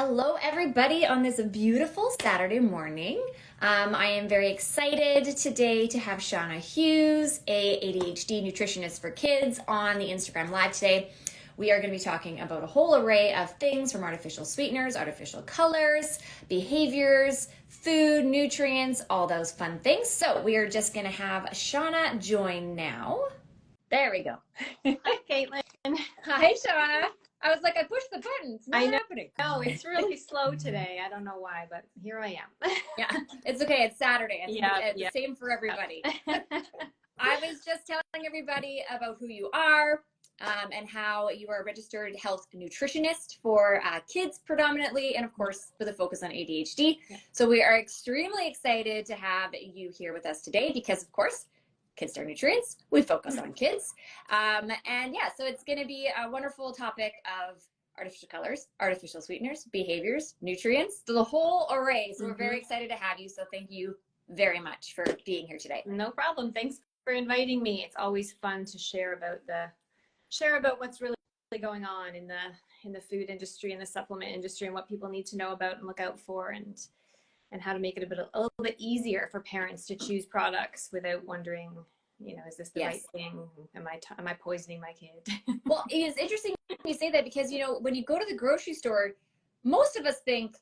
Hello, everybody, on this beautiful Saturday morning. I am very excited today to have Shawna Hughes, a ADHD nutritionist for kids, on the Instagram Live today. We are going to be talking about a whole array of things from artificial sweeteners, artificial colors, behaviors, food, nutrients, all those fun things. So we are just going to have Shawna join now. There we go. Hi, Caitlyn. Hi, Shawna. I was like, I pushed the button. It's not happening. No, it's really slow today. I don't know why, but here I am. Yeah, it's okay. It's Saturday. It's Yeah. the same for everybody. I was just telling everybody about who you are and how you are a registered health nutritionist for kids predominantly, and of course, with a focus on ADHD. Yeah. So we are extremely excited to have you here with us today because, of course, KidStar Nutrients, we focus on kids. And yeah, so it's going to be a wonderful topic of artificial colors, artificial sweeteners, behaviors, nutrients, the whole array. So we're very excited to have you. So thank you very much for being here today. No problem. Thanks for inviting me. It's always fun to share about what's really going on in the food industry and the supplement industry and what people need to know about and look out for, and how to make it a little bit easier for parents to choose products without wondering, is this the right thing? Am I poisoning my kid? Well, it is interesting you say that because, when you go to the grocery store, most of us think,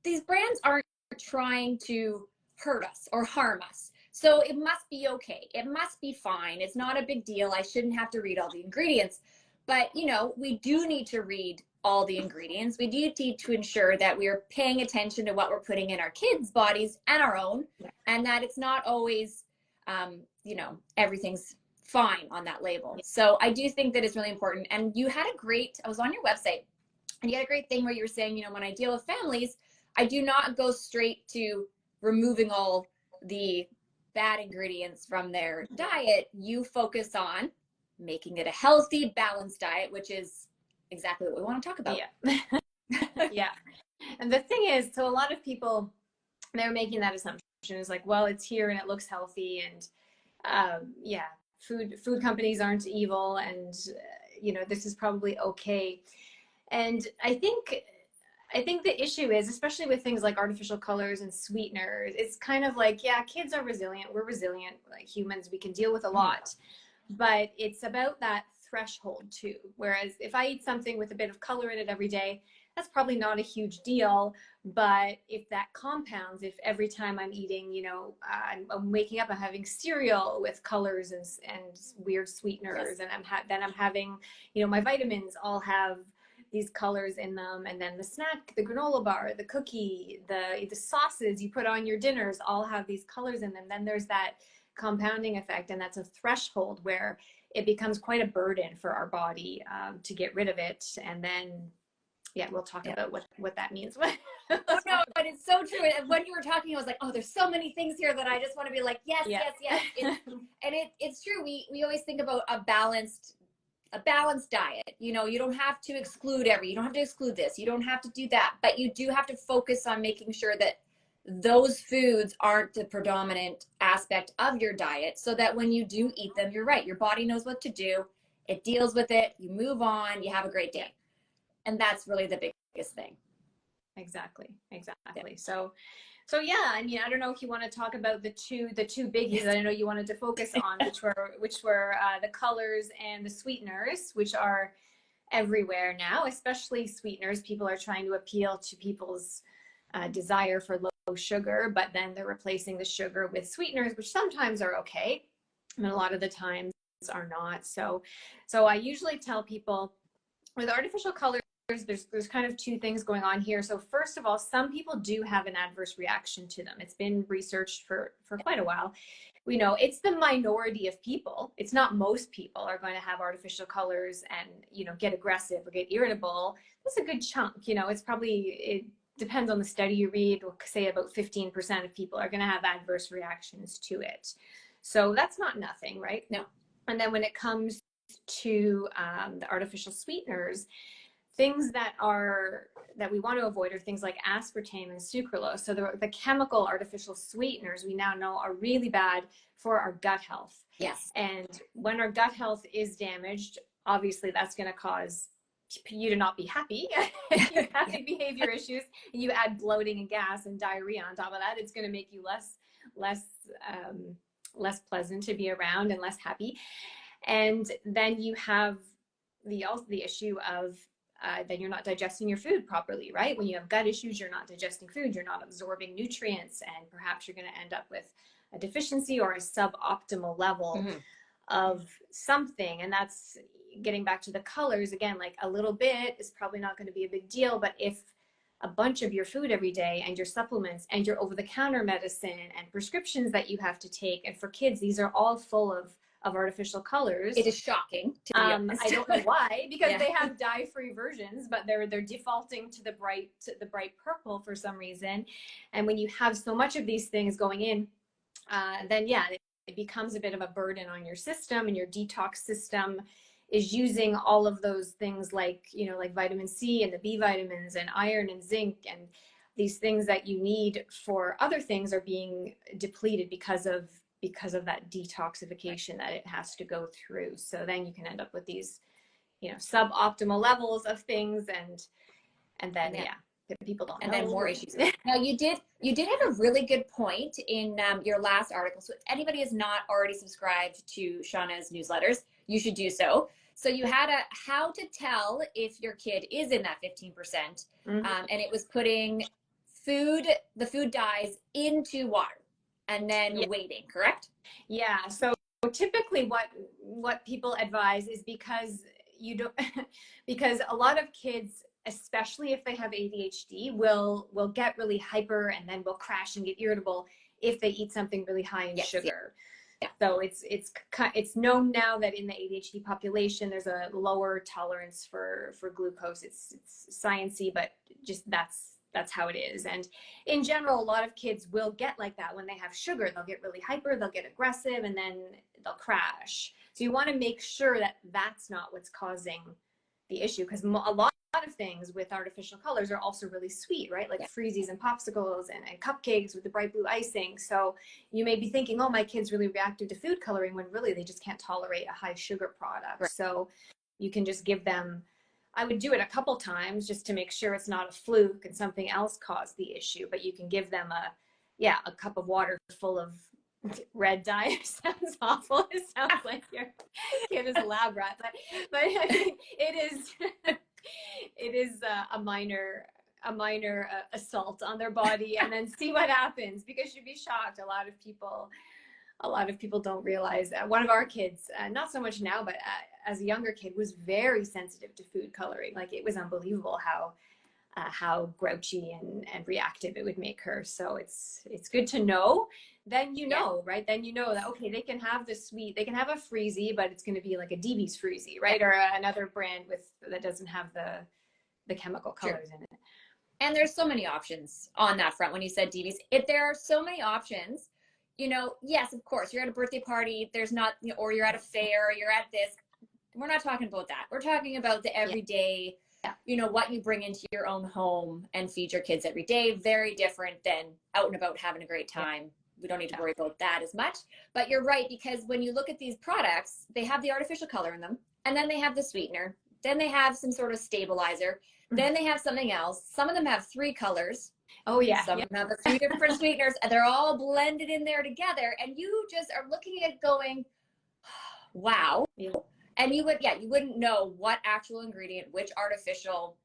these brands aren't trying to hurt us or harm us. So it must be okay. It must be fine. It's not a big deal. I shouldn't have to read all the ingredients. But, we do need to read all the ingredients. We do need to ensure that we are paying attention to what we're putting in our kids' bodies and our own, and that it's not always, everything's fine on that label. So I do think that it's really important. And you had I was on your website, and you had a great thing where you were saying, when I deal with families, I do not go straight to removing all the bad ingredients from their diet. You focus on making it a healthy, balanced diet, which is exactly what we want to talk about. Yeah. Yeah. And the thing is, so a lot of people, they're making that assumption. It's like, well, it's here and it looks healthy, and food companies aren't evil, and this is probably okay. And I think the issue is, especially with things like artificial colors and sweeteners, it's kind of like, yeah, kids are resilient. We're resilient, like humans, we can deal with a lot. But it's about that threshold too. Whereas if I eat something with a bit of color in it every day, that's probably not a huge deal. But if that compounds, if every time I'm eating, I'm waking up, I'm having cereal with colors and weird sweeteners, and then I'm having, my vitamins all have these colors in them, and then the snack, the granola bar, the cookie, the sauces you put on your dinners all have these colors in them. Then there's that compounding effect, and that's a threshold where it becomes quite a burden for our body to get rid of it. And then we'll talk about what that means. Oh no, but it's so true. And when you were talking, I was like, oh, there's so many things here that I just want to be like, yes. It's true. We always think about a balanced diet. You don't have to exclude you don't have to exclude this, you don't have to do that, but you do have to focus on making sure that those foods aren't the predominant aspect of your diet, so that when you do eat them, you're right, your body knows what to do, it deals with it, you move on, you have a great day. And that's really the biggest thing. Exactly. So yeah, I mean, I don't know if you want to talk about the two biggies that I know you wanted to focus on, which were the colors and the sweeteners, which are everywhere now, especially sweeteners. People are trying to appeal to people's desire for low sugar, but then they're replacing the sugar with sweeteners, which sometimes are okay, and a lot of the times are not. So I usually tell people with artificial colors, there's kind of two things going on here. So first of all, some people do have an adverse reaction to them. It's been researched for quite a while. We know it's the minority of people. It's not most people are going to have artificial colors and, get aggressive or get irritable. That's a good chunk. It depends on the study you read. We'll say about 15% of people are going to have adverse reactions to it. So that's not nothing, right? No. And then when it comes to the artificial sweeteners, things that we want to avoid are things like aspartame and sucralose. So the chemical artificial sweeteners we now know are really bad for our gut health. Yes. And when our gut health is damaged, obviously that's going to cause you to not be happy, you have behavior issues, and you add bloating and gas and diarrhea on top of that, it's going to make you less pleasant to be around and less happy. And then you have the issue of then you're not digesting your food properly, right? When you have gut issues, you're not digesting food, you're not absorbing nutrients, and perhaps you're going to end up with a deficiency or a suboptimal level of something. And that's getting back to the colors again, like a little bit is probably not going to be a big deal, but if a bunch of your food every day and your supplements and your over-the-counter medicine and prescriptions that you have to take, and for kids, these are all full of artificial colors. It is shocking, to be honest. I don't know why, because they have dye-free versions, but they're defaulting to the bright purple for some reason. And when you have so much of these things going in, then it becomes a bit of a burden on your system, and your detox system is using all of those things like vitamin C and the B vitamins and iron and zinc, and these things that you need for other things are being depleted because of that detoxification that it has to go through. So then you can end up with these, suboptimal levels of things, and then people don't know. And then more issues. Now you did have a really good point in your last article. So if anybody has not already subscribed to Shawna's newsletters, you should do so. So you had how to tell if your kid is in that 15%, and it was putting the food dyes into water and then waiting, correct? Yeah. So typically what people advise is because a lot of kids, especially if they have ADHD, will get really hyper and then will crash and get irritable if they eat something really high in sugar. Yeah. So it's known now that in the ADHD population, there's a lower tolerance for glucose. It's sciencey, but just that's how it is. And in general, a lot of kids will get like that when they have sugar. They'll get really hyper, they'll get aggressive, and then they'll crash. So you want to make sure that that's not what's causing the issue, because a lot of things with artificial colors are also really sweet, right? Like freezies and popsicles and cupcakes with the bright blue icing. So you may be thinking, oh, my kid's really reactive to food coloring, when really they just can't tolerate a high sugar product. Right. So you can just give them, I would do it a couple times just to make sure it's not a fluke and something else caused the issue, but you can give them a cup of water full of red dye. Sounds awful. It sounds like your kid is a lab rat, but I mean, it is a minor assault on their body, and then see what happens, because you'd be shocked. A lot of people don't realize that. One of our kids, not so much now, but as a younger kid, was very sensitive to food coloring. Like, it was unbelievable how grouchy and reactive it would make her. So it's good to know. Then right? Then you know that, okay, they can have the sweet, they can have a freezie, but it's going to be like a DB's freezie, right? Or another brand that doesn't have the chemical colors in it. And there's so many options on that front. When you said DB's, if there are so many options, yes, of course, you're at a birthday party, there's not, or you're at a fair, you're at this. We're not talking about that. We're talking about the everyday, what you bring into your own home and feed your kids every day. Very different than out and about having a great time. We don't need to worry about that as much. But you're right, because when you look at these products, they have the artificial color in them, and then they have the sweetener, then they have some sort of stabilizer, then they have something else. Some of them have 3 colors. Oh yeah. Some of them have 3 different sweeteners, and they're all blended in there together, and you just are looking at it going, wow. Yeah. And you wouldn't know what actual ingredient, which artificial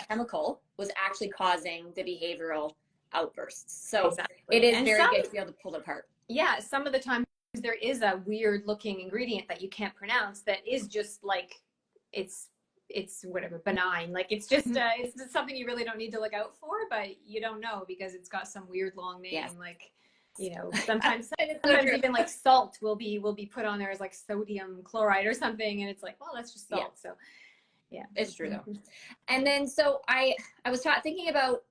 chemical was actually causing the behavioral outbursts. So it is very good to be able to pull it apart. Yeah, some of the times there is a weird looking ingredient that you can't pronounce that is just like, it's whatever, benign. Like, it's just it's just something you really don't need to look out for, but you don't know because it's got some weird long name. Like, sometimes even like salt will be put on there as like sodium chloride or something, and it's like, well, that's just salt. So it's true though. And then so I was thinking about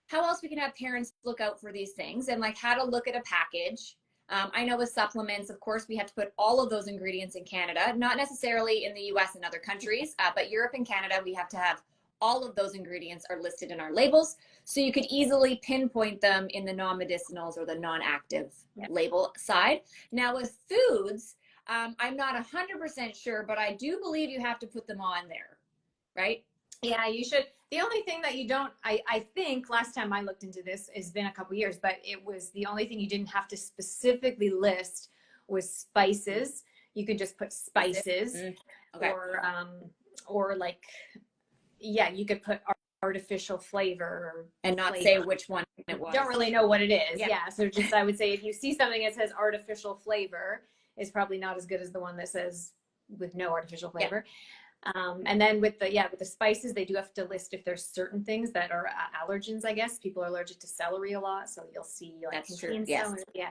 how else we can have parents look out for these things, and like how to look at a package. I know with supplements, of course, we have to put all of those ingredients in Canada, not necessarily in the US and other countries, but Europe and Canada, we have to have all of those ingredients are listed in our labels. So you could easily pinpoint them in the non-medicinals or the non-active label side. Now with foods, I'm not 100% sure, but I do believe you have to put them on there. right? Yeah, you should. The only thing that you don't, I think last time I looked into this, it's been a couple years, but it was the only thing you didn't have to specifically list was spices. You could just put spices, Okay. or like, yeah, you could put artificial flavor and not say which one it was. Don't really know what it is. Yeah. So just, I would say if you see something that says artificial flavor, it's probably not as good as the one that says with no artificial flavor. And then with the spices, they do have to list if there's certain things that are allergens, I guess. People are allergic to celery a lot, so you'll see like contains celery. Yeah.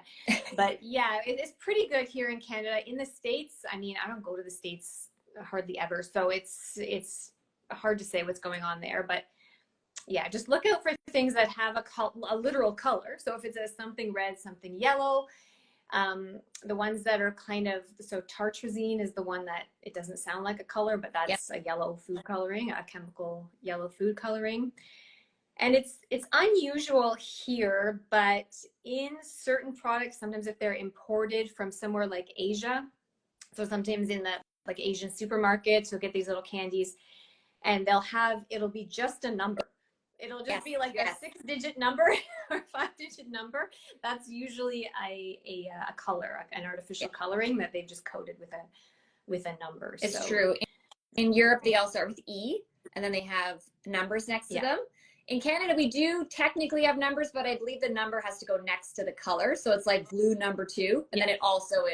But yeah, it's pretty good here in Canada. In the States, I mean, I don't go to the States hardly ever, so it's hard to say what's going on there. But yeah, just look out for things that have a literal color. So if it says something red, something yellow, the ones that are kind of, so tartrazine is the one that it doesn't sound like a color, but that's a yellow food coloring, a chemical yellow food coloring. And it's unusual here, but in certain products, sometimes if they're imported from somewhere like Asia, so sometimes in the like Asian supermarkets, you'll get these little candies and it'll be just a number. It'll just be like a 6-digit number or 5-digit number. That's usually a color, an artificial coloring that they've just coated with a number. It's true. In Europe, they all start with E, and then they have numbers next to them. In Canada, we do technically have numbers, but I believe the number has to go next to the color. So it's like blue number 2, and then it also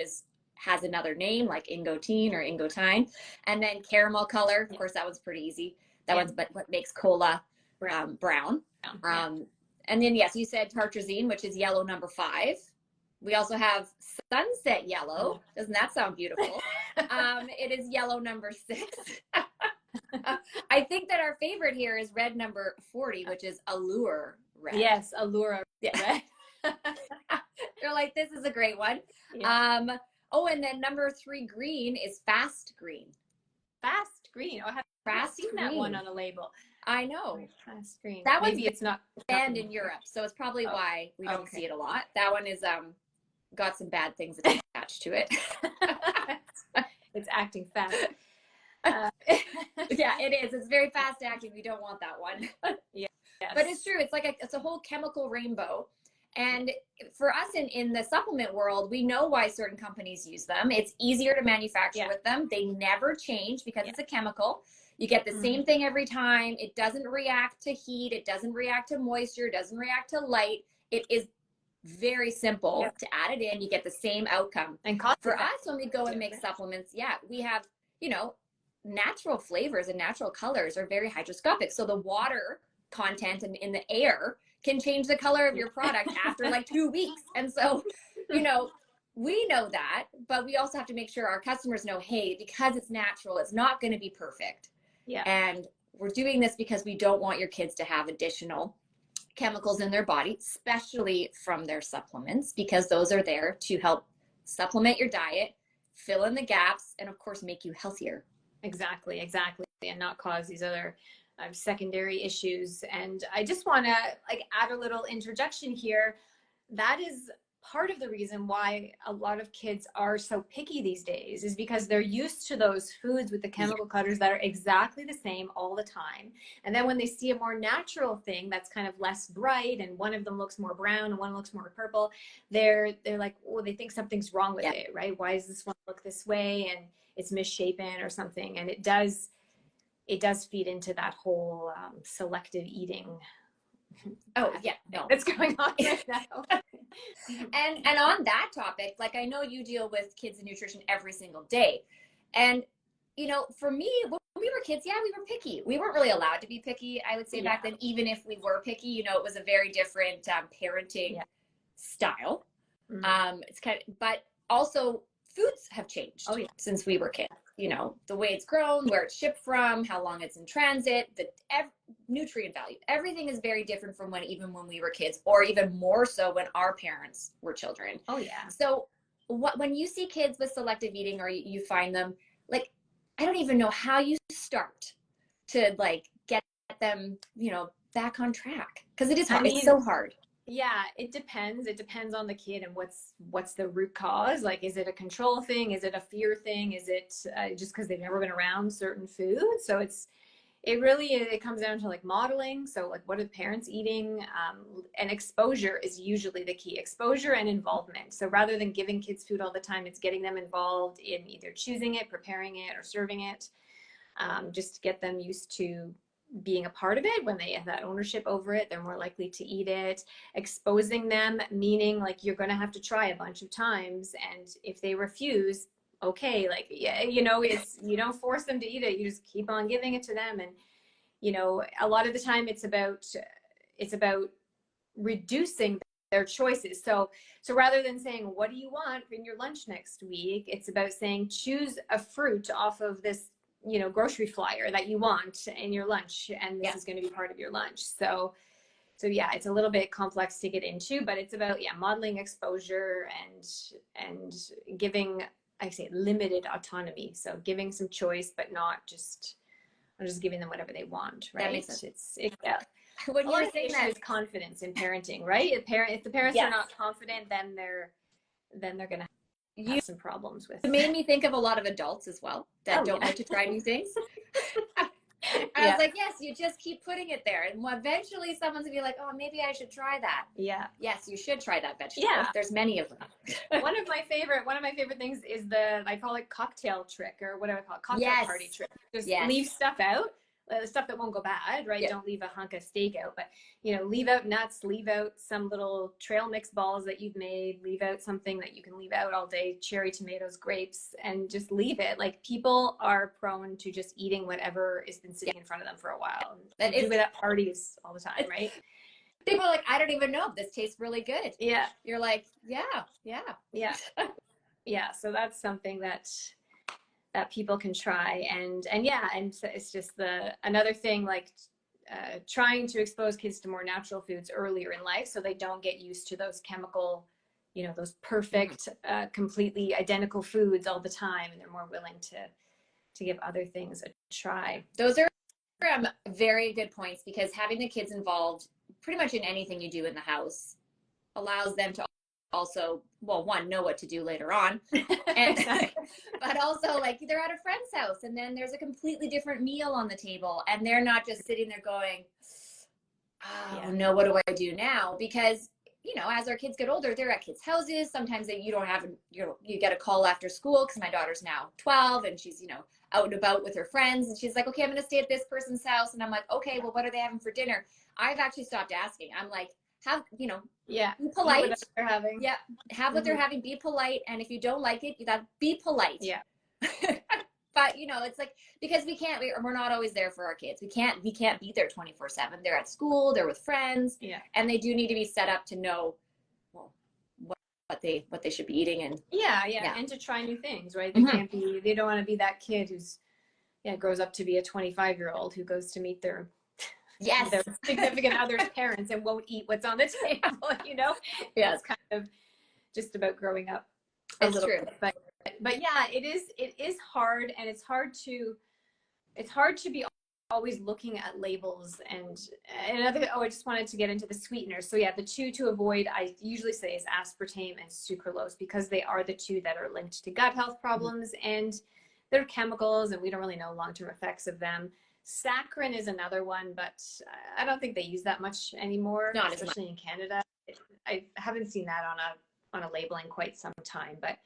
has another name like Ingotine or Ingotine, and then caramel color. Of course, that one's pretty easy. That one's what makes cola brown. And then yes, you said tartrazine, which is yellow number 5. We also have sunset yellow. Doesn't that sound beautiful? It is yellow number 6. I think that our favorite here is red number 40, which is allure red. Yes, allure red. They're like, this is a great one. And then number 3 green is fast green. Fast green. Oh, I haven't seen that one on a label. I know. Fast green. That Maybe it's not banned in Europe, so it's probably why we don't see it a lot. That one is got some bad things attached to it. It's acting fast. Yeah, it is. It's very fast acting. We don't want that one. Yes. But it's true. It's a whole chemical rainbow. And for us in the supplement world, we know why certain companies use them. It's easier to manufacture with them. They never change because it's a chemical. You get the same thing every time. It doesn't react to heat. It doesn't react to moisture. It doesn't react to light. It is very simple to add it in. You get the same outcome. And for us, when we go and make supplements, we have, natural flavors and natural colors are very hygroscopic. So the water content in the air can change the color of your product after like 2 weeks. And so, we know that, but we also have to make sure our customers know, hey, because it's natural, it's not going to be perfect. Yeah. And we're doing this because we don't want your kids to have additional chemicals in their body, especially from their supplements, because those are there to help supplement your diet, fill in the gaps, and of course, make you healthier. Exactly. And not cause these other secondary issues. And I just want to add a little interjection here. That is part of the reason why a lot of kids are so picky these days, is because they're used to those foods with the chemical colors that are exactly the same all the time. And then when they see a more natural thing that's kind of less bright, and one of them looks more brown and one looks more purple, they're like, oh, they think something's wrong with it, right? Why does this one look this way? And it's misshapen or something. And it does feed into that whole selective eating. That's going on right now. And on that topic, I know you deal with kids and nutrition every single day. And, for me, when we were kids, we were picky. We weren't really allowed to be picky, I would say back then. Even if we were picky, it was a very different parenting style. It's but also foods have changed since we were kids. The way it's grown, where it's shipped from, how long it's in transit, the nutrient value, everything is very different from even when we were kids, or even more so when our parents were children. Oh yeah. So when you see kids with selective eating, or you find them, I don't even know how you start to get them, back on track, because it is hard. It's so hard. Yeah, it depends. It depends on the kid and what's the root cause. Is it a control thing? Is it a fear thing? Is it just because they've never been around certain foods? So It really is, it comes down to like modeling. So like, what are the parents eating? And exposure is usually the key. Exposure and involvement. So rather than giving kids food all the time, it's getting them involved in either choosing it, preparing it, or serving it. Just to get them used to being a part of it. When they have that ownership over it, they're more likely to eat it. Exposing them, meaning like you're going to have to try a bunch of times. And if they refuse, okay, like, yeah, you know, it's, you don't force them to eat it. You just keep on giving it to them. And, you know, a lot of the time it's about reducing their choices. So rather than saying, what do you want in your lunch next week? It's about saying, choose a fruit off of this, you know, grocery flyer that you want in your lunch. And this is going to be part of your lunch. So yeah, it's a little bit complex to get into, but it's about, modeling exposure and giving, I say, limited autonomy. So giving some choice, but not just giving them whatever they want, right? That makes sense. When you were saying that, is confidence in parenting, right? If the parents are not confident, then they're going to have some problems with. It made me think of a lot of adults as well that don't like to try new things. I was like, yes, you just keep putting it there, and eventually someone's gonna be like, oh, maybe I should try that. Yeah. Yes, you should try that vegetable. Yeah. There's many of them. One of my favorite things is I call it cocktail trick, or whatever I call it, cocktail party trick. Just leave stuff out. Stuff that won't go bad, right? Don't leave a hunk of steak out, but, you know, leave out nuts, leave out some little trail mix balls that you've made, leave out something that you can leave out all day, cherry, tomatoes, grapes, and just leave it. Like, people are prone to just eating whatever has been sitting in front of them for a while. And do it at parties all the time, right? People are like, I don't even know if this tastes really good. Yeah. You're like, yeah. So that's something that people can try. And it's just another thing, like trying to expose kids to more natural foods earlier in life, so they don't get used to those chemical, you know, those perfect, completely identical foods all the time, and they're more willing to give other things a try. Those are very good points, because having the kids involved pretty much in anything you do in the house allows them to also, well, one, know what to do later on, and but also, like, they're at a friend's house and then there's a completely different meal on the table, and they're not just sitting there going, oh no, what do I do now? Because, you know, as our kids get older, they're at kids' houses. Sometimes you don't have, you get a call after school, because my daughter's now 12 and she's, you know, out and about with her friends, and she's like, okay, I'm going to stay at this person's house. And I'm like, okay, well, what are they having for dinner? I've actually stopped asking. I'm like, have, you know, be polite. What they're having. Yeah. Have what they're having, be polite. And if you don't like it, you got to be polite. Yeah. But, you know, it's like, because we're not always there for our kids. We can't be there 24/7. They're at school, they're with friends. Yeah. And they do need to be set up to know, well, what they should be eating. And and to try new things, right? They don't want to be that kid who's grows up to be a 25-year-old who goes to meet their significant other's parents and won't eat what's on the table, you know? It's kind of just about growing up. It's true. But yeah, it is hard, and it's hard to be always looking at labels. And another, I just wanted to get into the sweeteners. So yeah, the two to avoid, I usually say, is aspartame and sucralose, because they are the two that are linked to gut health problems, and they're chemicals, and we don't really know long-term effects of them. Saccharin is another one, but I don't think they use that much anymore, especially in Canada. I haven't seen that on a label in quite some time, but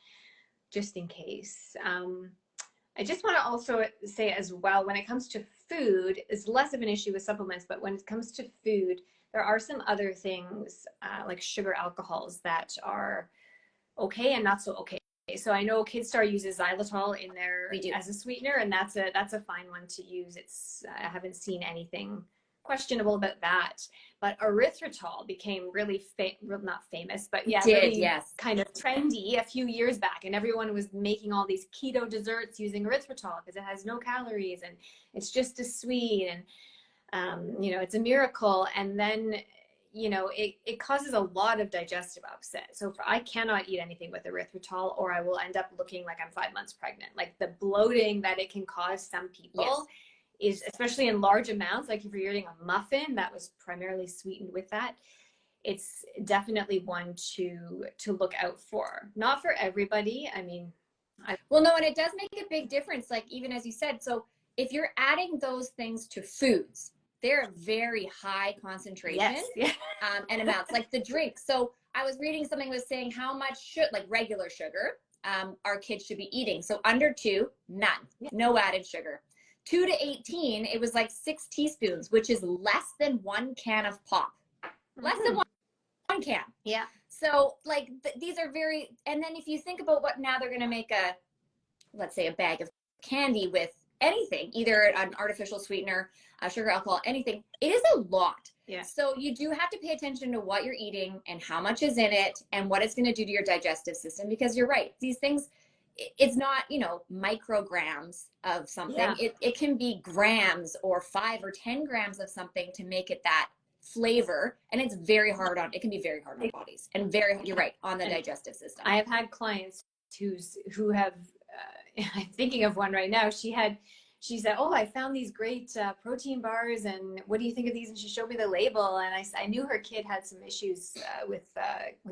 just in case. I just want to also say as well, when it comes to food, it's less of an issue with supplements, but when it comes to food, there are some other things like sugar alcohols that are okay and not so okay. So I know KidStar uses xylitol in there as a sweetener, and that's a fine one to use. I haven't seen anything questionable about that. But erythritol became really not famous, but kind of trendy a few years back, and everyone was making all these keto desserts using erythritol because it has no calories and it's just as sweet, and you know, it's a miracle. And then, you know, it causes a lot of digestive upset. So I cannot eat anything with erythritol, or I will end up looking like I'm 5 months pregnant. Like, the bloating that it can cause some people is, especially in large amounts, like if you're eating a muffin that was primarily sweetened with that, it's definitely one to look out for. Not for everybody. I mean, well, no, and it does make a big difference. Like, even as you said, so if you're adding those things to foods, they're very high concentration and amounts, like the drink. So I was reading something that was saying how much like regular sugar our kids should be eating. So under 2, none, no added sugar. 2 to 18, it was like 6 teaspoons, which is less than 1 can of pop. Less than one can. Yeah. So like these are very, and then if you think about what now they're going to make let's say a bag of candy with anything, either an artificial sweetener, sugar, alcohol, anything, it is a lot. Yeah. So you do have to pay attention to what you're eating and how much is in it and what it's going to do to your digestive system, because you're right. These things, it's not, micrograms of something. Yeah. It can be grams or 5 or 10 grams of something to make it that flavor, and it can be very hard on bodies, and you're right, on the digestive system. I have had clients who have I'm thinking of one right now. She said, oh, I found these great protein bars, and what do you think of these? And she showed me the label, and I knew her kid had some issues with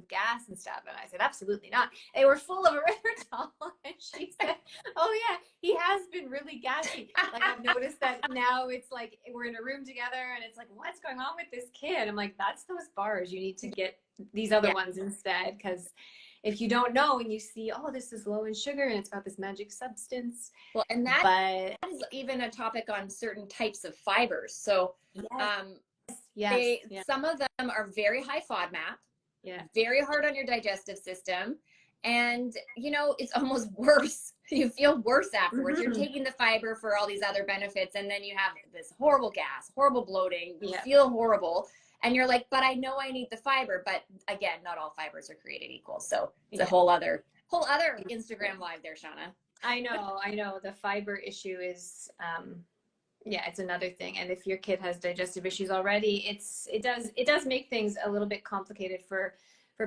gas and stuff, and I said, absolutely not. They were full of erythritol. And she said, oh yeah, he has been really gassy. Like, I've noticed that now. It's like we're in a room together, and it's like, what's going on with this kid? I'm like, that's those bars. You need to get these other ones instead, because if you don't know and you see, oh, this is low in sugar and it's got this magic substance. Well, and that is even a topic on certain types of fibers. So some of them are very high FODMAP, very hard on your digestive system. And, it's almost worse. You feel worse afterwards. You're taking the fiber for all these other benefits, and then you have this horrible gas, horrible bloating, you feel horrible. And you're like, but I know I need the fiber. But again, not all fibers are created equal. So it's a whole other Instagram live there, Shawna. I know. The fiber issue is, it's another thing. And if your kid has digestive issues already, it does make things a little bit complicated for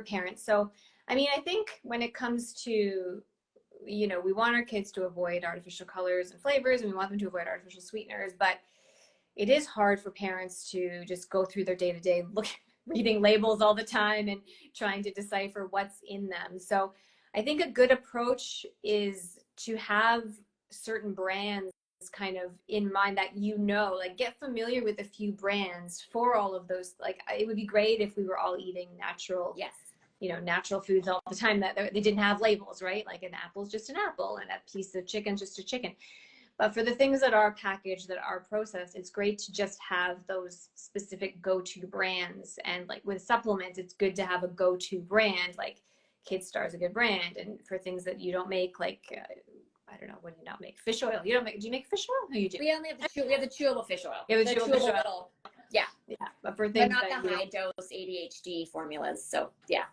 parents. So, I mean, I think when it comes to, we want our kids to avoid artificial colors and flavors, and we want them to avoid artificial sweeteners, but it is hard for parents to just go through their day-to-day reading labels all the time and trying to decipher what's in them. So I think a good approach is to have certain brands kind of in mind that, like, get familiar with a few brands for all of those. Like, it would be great if we were all eating natural, natural foods all the time, that they didn't have labels, right? Like, an apple's just an apple and a piece of chicken's just a chicken. But for the things that are packaged, that are processed, it's great to just have those specific go-to brands. And like with supplements, it's good to have a go-to brand. Like KidStar is a good brand. And for things that you don't make, like, I don't know, what do you not make? Fish oil. Do you make fish oil? No, you do. We only have we have the chewable fish oil. You have the chewable fish oil. Yeah. But for things not the high dose ADHD formulas. So yeah,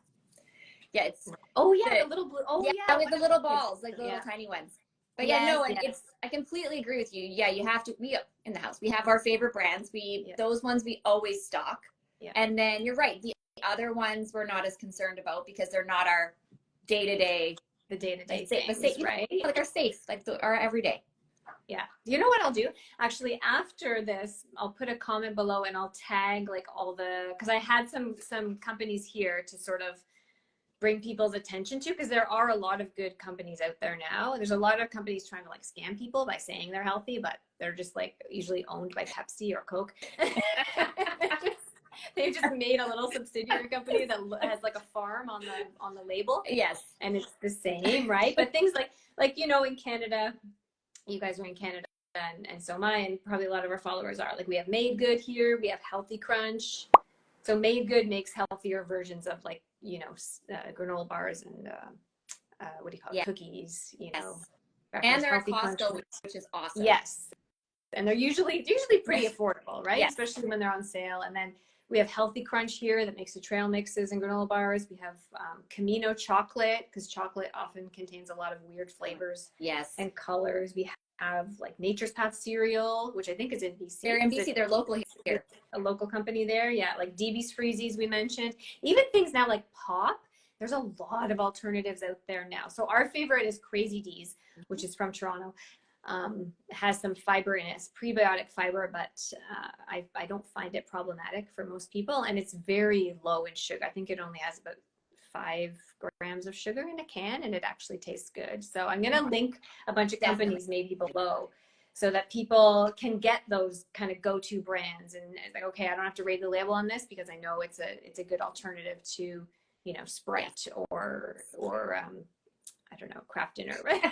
it's the little blue. with the little balls, like the little tiny ones. But I completely agree with you. Yeah, you have to. We in the house, we have our favorite brands. Those ones we always stock. Yeah. And then you're right. The other ones we're not as concerned about because they're not our day-to-day. The day-to-day things, right? Like our safe, like our everyday. Yeah. You know what I'll do? Actually, after this, I'll put a comment below and I'll tag like all because I had some companies here to sort of bring people's attention to, because there are a lot of good companies out there now. There's a lot of companies trying to like scam people by saying they're healthy, but they're just like usually owned by Pepsi or Coke. They've just made a little subsidiary company that has like a farm on the label. Yes. And it's the same, right? But things like in Canada, you guys are in Canada, and so am I, and probably a lot of our followers are. Like, we have Made Good here, we have Healthy Crunch. So Made Good makes healthier versions of like, granola bars and what do you call it? Cookies, And they're at Costco, which is awesome. Yes. And they're usually pretty affordable, right? Yes. Especially when they're on sale. And then we have Healthy Crunch here that makes the trail mixes and granola bars. We have Camino chocolate, because chocolate often contains a lot of weird flavors and colors. We have like Nature's Path cereal, which I think is in BC. They're in BC. They're local here. A local company there. Yeah, like DB's Freezies we mentioned. Even things now like Pop. There's a lot of alternatives out there now. So our favorite is Crazy D's, which is from Toronto. Has some fiber in it. It's prebiotic fiber, but I don't find it problematic for most people, and it's very low in sugar. I think it only has about 5 grams of sugar in a can, and it actually tastes good. So I'm going to link a bunch of companies maybe below so that people can get those kind of go-to brands. And it's like, okay, I don't have to read the label on this because I know it's a good alternative to, you know, Sprite or I don't know, Kraft Dinner. Right?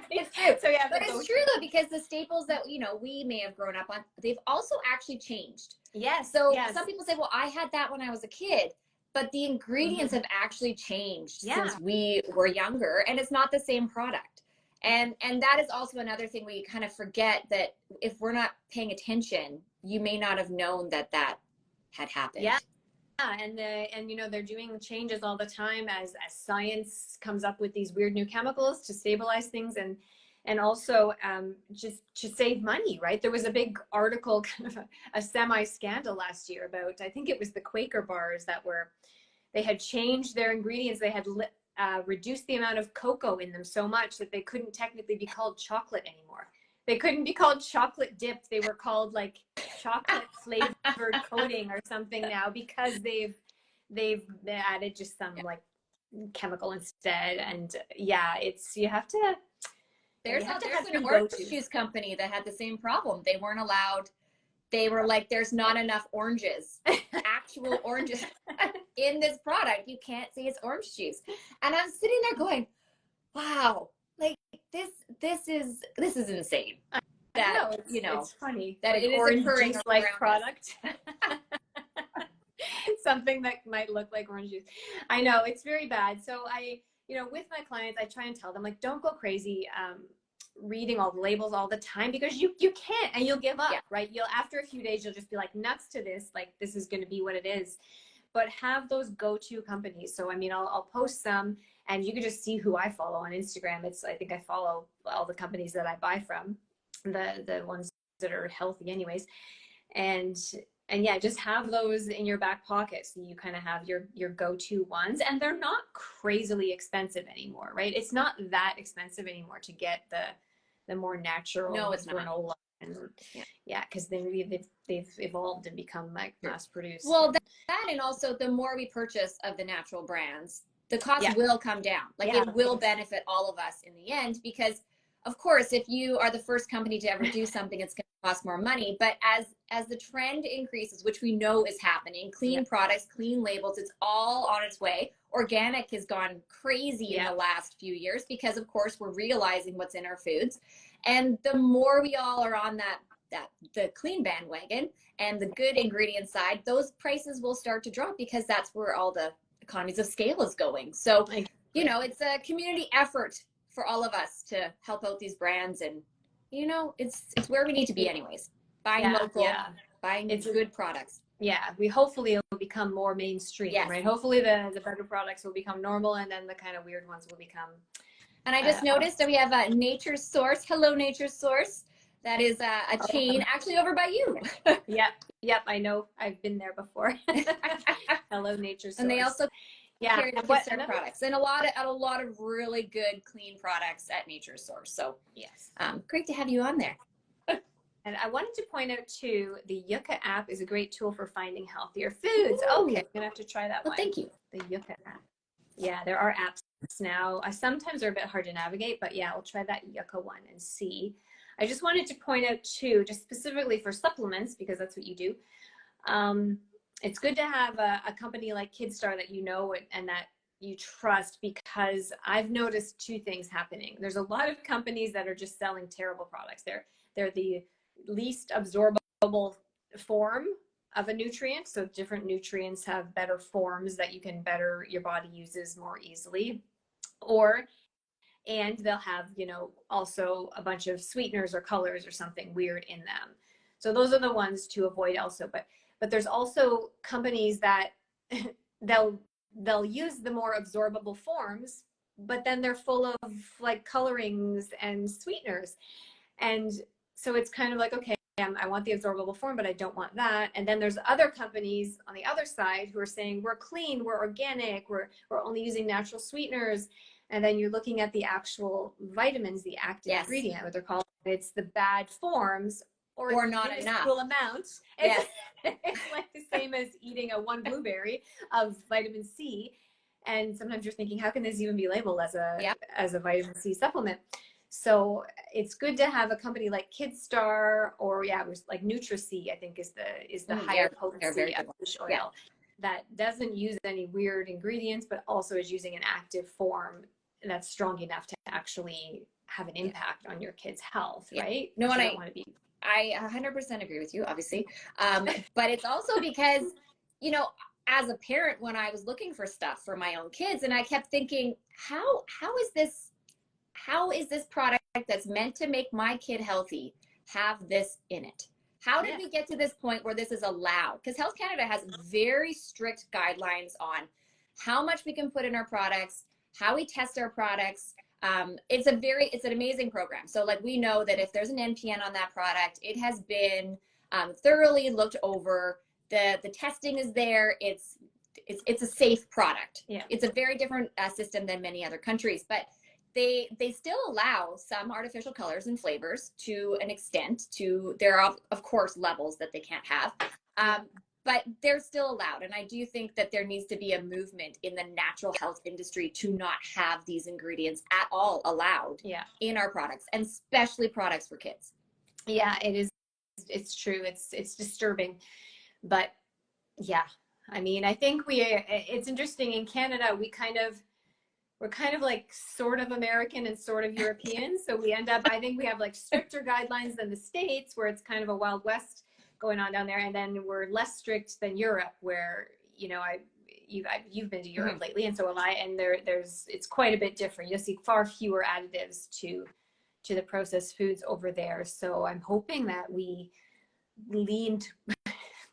It's true. So yeah, but it's true though, because the staples that, you know, we may have grown up on, they've also actually changed. Yes. So yes. some people say, well, I had that when I was a kid, but the ingredients have actually changed since we were younger, and it's not the same product. And that is also another thing where you kind of forget that if we're not paying attention, you may not have known that that had happened. Yeah. And you know, they're doing changes all the time as science comes up with these weird new chemicals to stabilize things, and also just to save money, right? There was a big article, kind of a semi-scandal last year about, I think it was the Quaker bars they had changed their ingredients. They had reduced the amount of cocoa in them so much that they couldn't technically be called chocolate anymore. They couldn't be called chocolate dipped. They were called like chocolate flavored coating or something now, because they've added just some like chemical instead. And yeah, you have to. There's an orange juice company that had the same problem. They weren't allowed. They were like, there's not enough oranges, actual oranges in this product. You can't say it's orange juice. And I'm sitting there going, wow, like this is insane. That, you know, it's funny that like it is orange occurring juice like product. Something that might look like orange juice. I know, it's very bad. So you know, with my clients, I try and tell them, like, don't go crazy reading all the labels all the time, because you can't, and you'll give up, right? After a few days, you'll just be like, nuts to this, like this is going to be what it is. But have those go-to companies. So I mean, I'll post some, and you can just see who I follow on Instagram. I think I follow all the companies that I buy from, the ones that are healthy anyways. And yeah, just have those in your back pocket, so you kind of have your go-to ones, and they're not crazily expensive anymore, right? It's not that expensive anymore to get the more natural. No, it's granola. And because they've evolved and become like mass produced. Well, that and also the more we purchase of the natural brands, the cost will come down. Like it will benefit all of us in the end, because of course, if you are the first company to ever do something, it's going to cost more money. But as the trend increases, which we know is happening, clean products, clean labels, it's all on its way. Organic has gone crazy in the last few years, because of course we're realizing what's in our foods. And the more we all are on the clean bandwagon and the good ingredient side, those prices will start to drop, because that's where all the economies of scale is going. So, you know, it's a community effort for all of us to help out these brands, and you know, it's where we need to be anyways. Buying local, buying good products. Yeah, hopefully it will become more mainstream, right? Hopefully the better products will become normal, and then the kind of weird ones will become. And I just noticed that we have a Nature's Source. Hello, Nature's Source. That is a chain actually over by you. Yep, I know. I've been there before. Hello, Nature's Source. And they also carry the KidStar products, and a lot of really good clean products at Nature's Source. So yes, great to have you on there. And I wanted to point out too, the Yucca app is a great tool for finding healthier foods. Okay, I'm gonna have to try that one. Thank you. The Yucca app. Yeah, there are apps now. Sometimes they're a bit hard to navigate, but yeah, I'll try that Yucca one and see. I just wanted to point out too, just specifically for supplements, because that's what you do. It's good to have a company like KidStar that you know and that you trust, because I've noticed two things happening. There's a lot of companies that are just selling terrible products. They're the least absorbable form of a nutrient. So different nutrients have better forms that your body uses more easily. And they'll have, you know, also a bunch of sweeteners or colors or something weird in them. So those are the ones to avoid also. But there's also companies that they'll use the more absorbable forms, but then they're full of like colorings and sweeteners. And so it's kind of like, okay, I want the absorbable form, but I don't want that. And then there's other companies on the other side who are saying, we're clean, we're organic, we're only using natural sweeteners. And then you're looking at the actual vitamins, the active ingredient, what they're called. It's the bad forms or not enough amounts. It's like the same as eating one blueberry of vitamin C. And sometimes you're thinking, how can this even be labeled as a vitamin C supplement? So it's good to have a company like KidStar, or it was like Nutricy, I think is the higher potency of fish oil that doesn't use any weird ingredients, but also is using an active form that's strong enough to actually have an impact on your kid's health, right? No, and I 100% agree with you, obviously. But it's also because, you know, as a parent, when I was looking for stuff for my own kids, and I kept thinking, how is this product that's meant to make my kid healthy have this in it? How did we get to this point where this is allowed? Because Health Canada has very strict guidelines on how much we can put in our products, how we test our products. It's an amazing program. So like, we know that if there's an NPN on that product, it has been thoroughly looked over. The testing is there. It's a safe product. Yeah. It's a very different system than many other countries, but they still allow some artificial colors and flavors to an extent. There are of course levels that they can't have, but they're still allowed. And I do think that there needs to be a movement in the natural health industry to not have these ingredients at all allowed in our products, and especially products for kids. Yeah, it is. It's true. It's disturbing, but yeah, I mean, I think it's interesting in Canada, we're kind of like sort of American and sort of European. So we end up, I think we have like stricter guidelines than the States, where it's kind of a Wild West going on down there. And then we're less strict than Europe, where, you know, you've been to Europe lately, and so have I, and it's quite a bit different. You'll see far fewer additives to the processed foods over there. So I'm hoping that we lean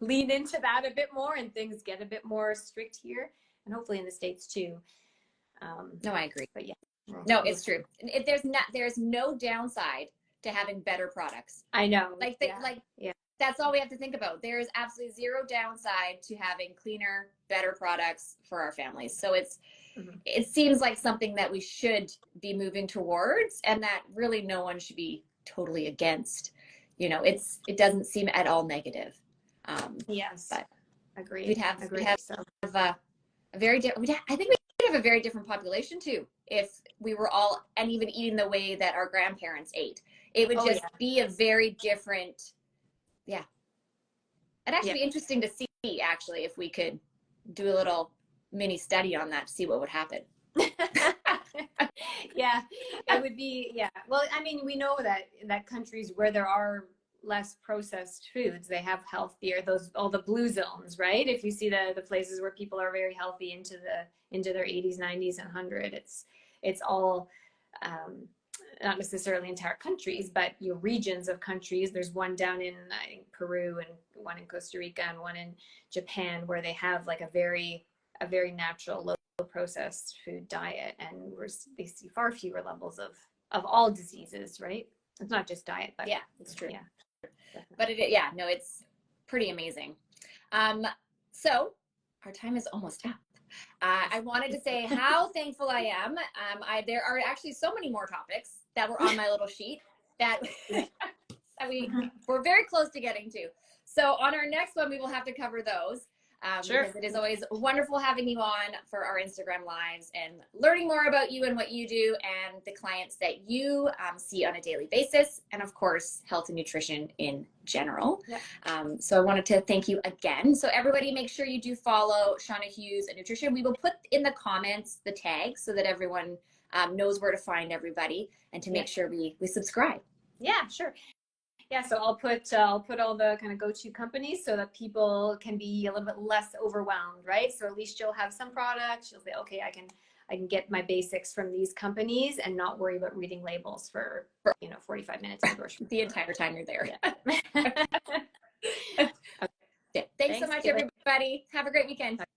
into that a bit more, and things get a bit more strict here, and hopefully in the States too. No, I agree. But yeah, no, it's true. There's no downside to having better products. I know. That's all we have to think about. There is absolutely zero downside to having cleaner, better products for our families. So it seems like something that we should be moving towards, and that really no one should be totally against. You know, it doesn't seem at all negative. Yes, but agreed. We'd have a very I think we'd have a very different population too if we were all and even eating the way that our grandparents ate. It would be a very different. Yeah. It'd actually be interesting to see, actually, if we could do a little mini study on that to see what would happen. Yeah, it would be, Well, I mean, we know that countries where there are less processed foods, they have healthier, all the blue zones, right? If you see the places where people are very healthy into their 80s, 90s, and 100, it's all, not necessarily entire countries, but your regions of countries. There's one down in, I think, Peru, and one in Costa Rica, and one in Japan, where they have like a very natural, low processed food diet, and they see far fewer levels of all diseases, right? It's not just diet, but it's true. Yeah, but it's pretty amazing. So our time is almost up. I wanted to say how thankful I am. There are actually so many more topics that were on my little sheet that we're very close to getting to. So on our next one, we will have to cover those. Because it is always wonderful having you on for our Instagram lives and learning more about you and what you do and the clients that you see on a daily basis, and of course, health and nutrition in general. So I wanted to thank you again. So everybody, make sure you do follow Shawna Hughes and Nutrition. We will put in the comments the tag so that everyone knows where to find everybody, and to make sure we subscribe. Yeah, sure. Yeah, so I'll put all the kind of go-to companies so that people can be a little bit less overwhelmed, right? So at least you'll have some products. You'll say, okay, I can get my basics from these companies and not worry about reading labels for 45 minutes the entire time you're there. Yeah. Okay. Thanks so much, everybody. Have a great weekend. Talk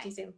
to you soon.